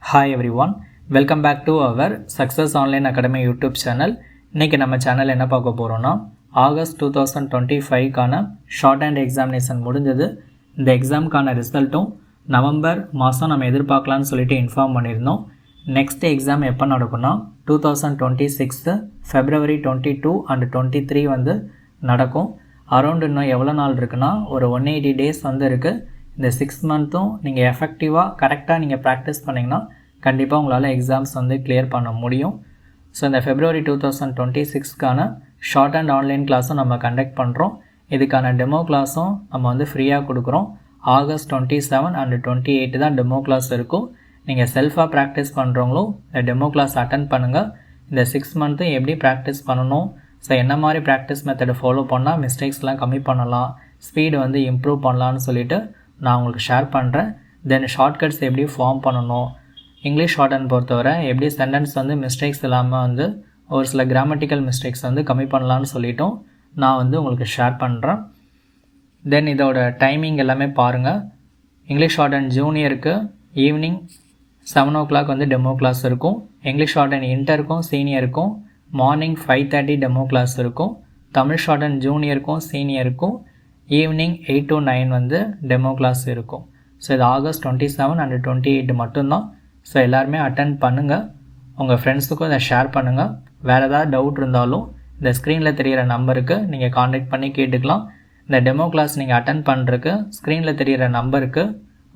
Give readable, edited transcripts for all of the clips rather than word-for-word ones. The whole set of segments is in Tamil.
Hi everyone, welcome back to our Success Online Academy YouTube channel. இன்னைக்கு நம்ம சேனல் என்ன பார்க்க போறோம்னா ஆகஸ்ட் 2025 கான ஷார்ட் ஹேண்ட் எக்ஸாமினேஷன் முடிஞ்சது. இந்த எக்ஸாம்க்கான ரிசல்ட்டும் நவம்பர் மாதம் நம்ம எதிர்பார்க்கலாம்னு சொல்லிட்டு இன்ஃபார்ம் பண்ணியிருந்தோம். நெக்ஸ்ட் எக்ஸாம் எப்போ நடக்கும்னா 2026 February 22 and 23 வந்து நடக்கும். அரௌண்ட் இன்னும் எவ்வளோ நாள் இருக்குன்னா ஒரு 180 days வந்து இருக்குது. இந்த 6 மந்த்தும் நீங்கள் எஃபெக்டிவாக கரெக்டாக நீங்கள் ப்ராக்டிஸ் பண்ணிங்கன்னா கண்டிப்பாக உங்களால் எக்ஸாம்ஸ் வந்து கிளியர் பண்ண முடியும். ஸோ இந்த February 2026க்கான ஷார்ட் அண்ட் ஆன்லைன் கிளாஸும் நம்ம கண்டக்ட் பண்ணுறோம். இதுக்கான டெமோ கிளாஸும் நம்ம வந்து ஃப்ரீயாக கொடுக்குறோம். ஆகஸ்ட் 27 and 28 தான் டெமோ கிளாஸ் இருக்கும். நீங்கள் செல்ஃபாக ப்ராக்டிஸ் பண்ணுறவங்களும் இந்த டெமோ கிளாஸ் அட்டன் பண்ணுங்கள். இந்த 6 மந்த்தும் எப்படி ப்ராக்டிஸ் பண்ணணும், ஸோ என்ன மாதிரி ப்ராக்டிஸ் மெத்தடை ஃபாலோ பண்ணால் மிஸ்டேக்ஸ்லாம் கம்மி பண்ணலாம், ஸ்பீடு வந்து இம்ப்ரூவ் பண்ணலான்னு சொல்லிவிட்டு நான் உங்களுக்கு ஷேர் பண்ணுறேன். தென் ஷார்ட்கட்ஸ் எப்படி ஃபார்ம் பண்ணணும், இங்கிலீஷ் ஷார்ட் ஹேண்ட் பொறுத்தவரை எப்படி சென்டென்ஸ் வந்து மிஸ்டேக்ஸ் இல்லாமல் வந்து ஒரு சில கிராமட்டிக்கல் மிஸ்டேக்ஸ் வந்து கம்மி பண்ணலான்னு சொல்லிட்டும் நான் வந்து உங்களுக்கு ஷேர் பண்ணுறேன். தென் இதோட டைமிங் எல்லாமே பாருங்கள். இங்கிலீஷ் ஷார்ட் ஹேண்ட் ஜூனியருக்கு ஈவினிங் 7 o'clock வந்து டெமோ கிளாஸ் இருக்கும். இங்கிலீஷ் ஷார்ட் ஹேண்ட் இன்டருக்கும் சீனியருக்கும் மார்னிங் 5:30 டெமோ கிளாஸ் இருக்கும். தமிழ் ஷார்ட் ஹேண்ட் ஜூனியருக்கும் சீனியருக்கும் ஈவினிங் 8 to 9 வந்து டெமோ கிளாஸ் இருக்கும். ஸோ இது ஆகஸ்ட் 27 and 28 மட்டும்தான். ஸோ எல்லாருமே அட்டன் பண்ணுங்கள், உங்கள் ஃப்ரெண்ட்ஸுக்கும் இதை ஷேர் பண்ணுங்கள். வேறு ஏதாவது டவுட் இருந்தாலும் இந்த ஸ்க்ரீனில் தெரிகிற நம்பருக்கு நீங்கள் காண்டாக்ட் பண்ணி கேட்டுக்கலாம். இந்த டெமோ கிளாஸ் நீங்கள் அட்டன் பண்ணுறதுக்கு ஸ்க்ரீனில் தெரிகிற நம்பருக்கு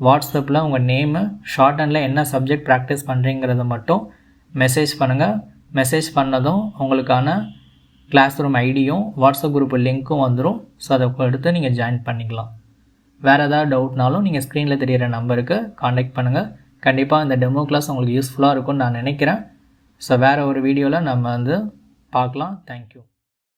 வாட்ஸ்அப்பில் உங்கள் நேமு, ஷார்ட் ஹேண்டில் என்ன சப்ஜெக்ட் ப்ராக்டிஸ் பண்ணுறீங்கிறத மட்டும் மெசேஜ் பண்ணுங்கள். மெசேஜ் பண்ணதும் உங்களுக்கான கிளாஸ் ரூம் ஐடியும் வாட்ஸ்அப் குரூப் லிங்க்கும் வந்துடும். ஸோ அதை எடுத்து நீங்கள் ஜாயின் பண்ணிக்கலாம். வேறு ஏதாவது டவுட்னாலும் நீங்கள் ஸ்க்ரீனில் தெரிகிற நம்பருக்கு காண்டாக்ட் பண்ணுங்கள். கண்டிப்பாக இந்த டெமோ கிளாஸ் உங்களுக்கு யூஸ்ஃபுல்லாக இருக்கும்னு நான் நினைக்கிறேன். ஸோ வேறு ஒரு வீடியோவில் நம்ம வந்து பார்க்கலாம். தேங்க்யூ.